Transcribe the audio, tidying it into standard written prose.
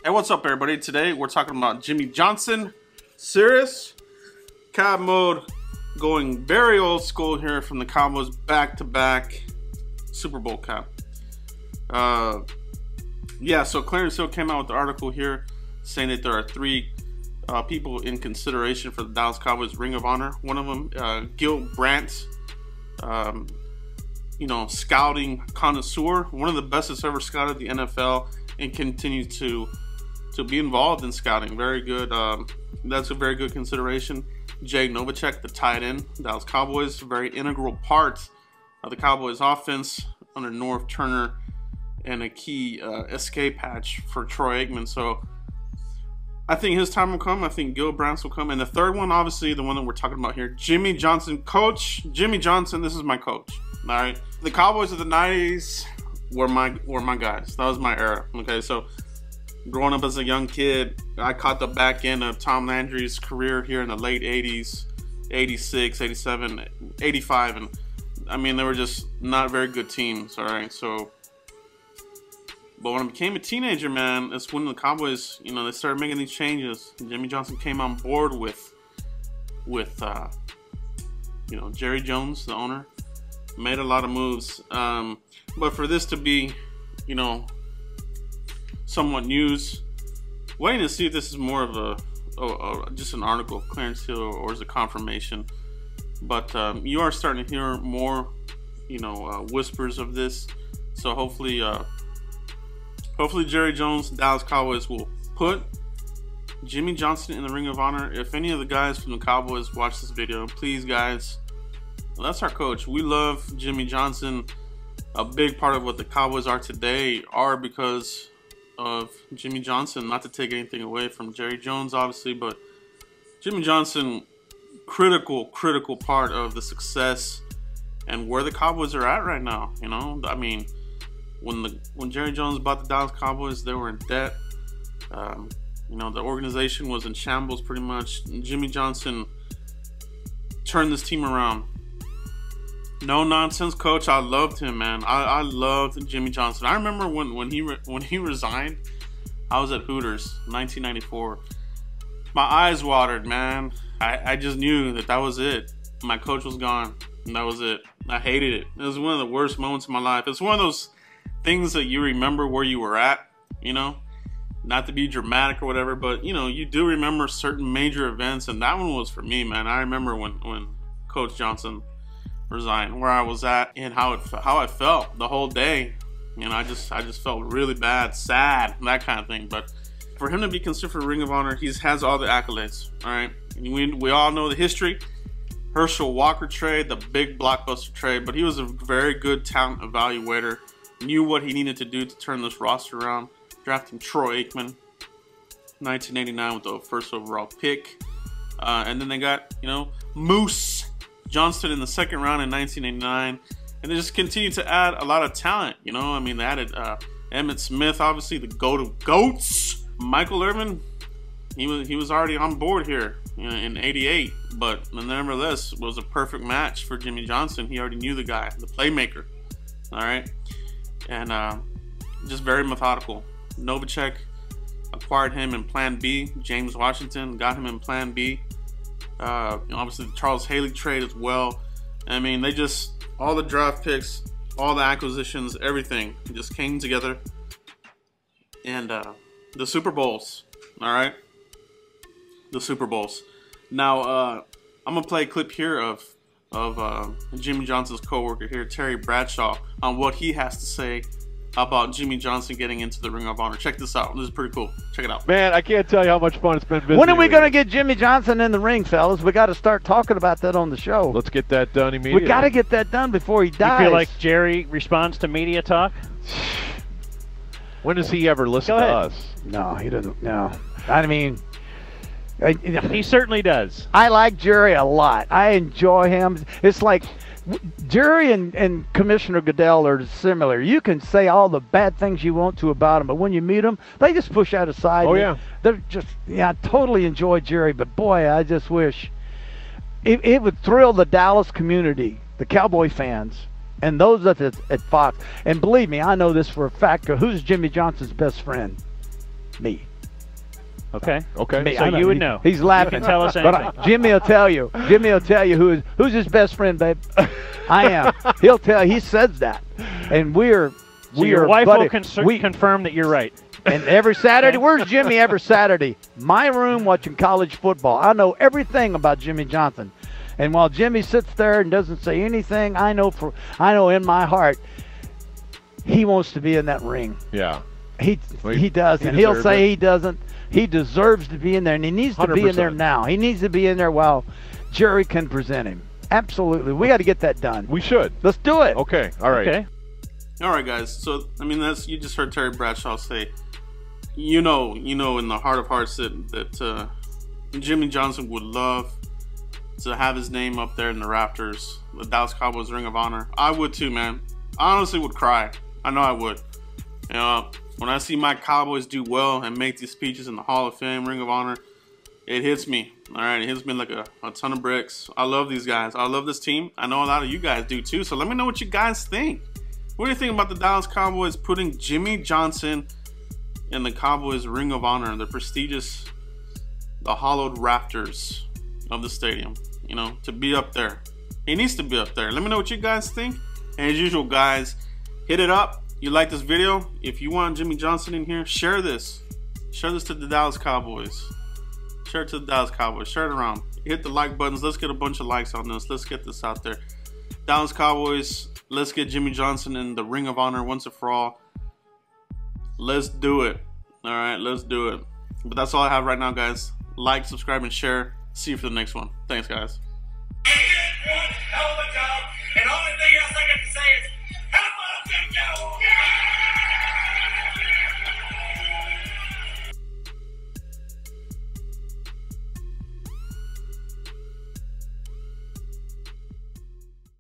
Hey, what's up, everybody? Today we're talking about Jimmie Johnson. Serious cab mode, going very old school here from the Cowboys, back-to-back Super Bowl cap. Yeah, so Clarence Hill came out with the article here saying that there are three people in consideration for the Dallas Cowboys Ring of Honor. One of them, Gil Brandt, scouting connoisseur, one of the best that's ever scouted the NFL, and continues to be involved in scouting. Very good. That's a very good consideration. Novacek, the tight end, Dallas Cowboys, very integral part of the Cowboys offense under Norv Turner, and a key escape hatch for Troy Aikman. So I think his time will come. I think Gil Brandt will come. And the third one, obviously, the one that we're talking about here, Jimmie Johnson. Coach Jimmie Johnson, this is my coach. All right. The Cowboys of the 90s were my guys. That was my era. Okay, so growing up as a young kid, I caught the back end of Tom Landry's career here in the late 80s, 86, 87, 85. And I mean, they were just not very good teams. All right. So, but when I became a teenager, man, it's when the Cowboys, they started making these changes. Jimmie Johnson came on board with Jerry Jones, the owner, made a lot of moves. But for this to be, somewhat news, waiting to see if this is more of just an article of Clarence Hill, or is it confirmation. But you are starting to hear more, whispers of this. So hopefully Jerry Jones, Dallas Cowboys, will put Jimmie Johnson in the Ring of Honor. If any of the guys from the Cowboys watch this video, please, guys, that's our coach. We love Jimmie Johnson. A big part of what the Cowboys are today are because of Jimmie Johnson. Not to take anything away from Jerry Jones, obviously, but Jimmie Johnson, critical part of the success and where the Cowboys are at right now. I mean, when Jerry Jones bought the Dallas Cowboys, they were in debt. The organization was in shambles pretty much. Jimmie Johnson turned this team around. No nonsense coach. I loved him, man. I loved Jimmie Johnson. I remember when he resigned, I was at Hooters, 1994. My eyes watered, man. I just knew that was it. My coach was gone, and that was it. I hated it. It was one of the worst moments of my life. It's one of those things that you remember where you were at, not to be dramatic or whatever, but you do remember certain major events, and that one was for me, man. I remember when Coach Johnson resigned, where I was at, and how I felt the whole day. I just felt really bad, sad, that kind of thing. But for him to be considered for Ring of Honor, he has all the accolades. All right, we all know the history. Herschel Walker trade, the big blockbuster trade, but he was a very good talent evaluator. Knew what he needed to do to turn this roster around. Drafting Troy Aikman, 1989 with the first overall pick, and then they got Moose Johnston in the second round in 1989, and they just continued to add a lot of talent. I mean, they added Emmitt Smith, obviously the GOATs. Michael Irvin, he was already on board here in '88, but nevertheless was a perfect match for Jimmie Johnson. He already knew the guy, the playmaker. All right, and just very methodical. Novacek acquired him in Plan B. James Washington got him in Plan B. Obviously the Charles Haley trade as well. I mean, they just, all the draft picks, all the acquisitions, everything just came together. And the Super Bowls, all right? The Super Bowls. Now, I'm going to play a clip here of Jimmie Johnson's co-worker here, Terry Bradshaw, on what he has to say about Jimmie Johnson getting into the Ring of Honor. Check this out. This is pretty cool. Check it out. Man, I can't tell you how much fun it's been visiting. When are we going to get Jimmie Johnson in the ring, fellas? We got to start talking about that on the show. Let's get that done immediately. We got to get that done before he dies. You feel like Jerry responds to media talk? When does he ever listen to us? No, he doesn't. No. I mean, he certainly does. I like Jerry a lot. I enjoy him. It's like Jerry and Commissioner Goodell are similar. You can say all the bad things you want to about them, but when you meet them, they just push out aside. Oh, yeah. They're just, I totally enjoy Jerry, but boy, I just wish it would thrill the Dallas community, the Cowboy fans, and those at Fox. And believe me, I know this for a fact. Who's Jimmie Johnson's best friend? Me. Okay. Okay. So you would know. He's laughing. You can tell us But anything. Jimmy will tell you. Jimmy will tell you who's his best friend, babe. I am. He'll tell. He says that, and So your wife buddy. will confirm that you're right. And every Saturday, where's Jimmy every Saturday? My room watching college football. I know everything about Jimmie Johnson. And while Jimmy sits there and doesn't say anything, I know in my heart he wants to be in that ring. Yeah. He does, and he'll say he doesn't. He deserves to be in there, and he needs to be in there 100%. now. He needs to be in there while Jerry can present him. Absolutely. We got to get that done. We should. Let's do it. Okay. All right. Okay. All right, guys. So I mean, you just heard Terry Bradshaw say, you know, in the heart of hearts that Jimmie Johnson would love to have his name up there in the rafters, the Dallas Cowboys Ring of Honor. I would too, man. I honestly would cry. I know I would. You know, when I see my Cowboys do well and make these speeches in the Hall of Fame, Ring of Honor, it hits me. All right, it hits me like a ton of bricks. I love these guys. I love this team. I know a lot of you guys do too. So let me know what you guys think. What do you think about the Dallas Cowboys putting Jimmie Johnson in the Cowboys Ring of Honor, the prestigious, the hollowed rafters of the stadium? You know, to be up there. He needs to be up there. Let me know what you guys think. And as usual, guys, hit it up. You like this video? If you want Jimmie Johnson in here, share this. Share this to the Dallas Cowboys. Share it to the Dallas Cowboys. Share it around. Hit the like buttons. Let's get a bunch of likes on this. Let's get this out there. Dallas Cowboys, let's get Jimmie Johnson in the Ring of Honor once and for all. Let's do it. All right, let's do it. But that's all I have right now, guys. Like, subscribe, and share. See you for the next one. Thanks, guys.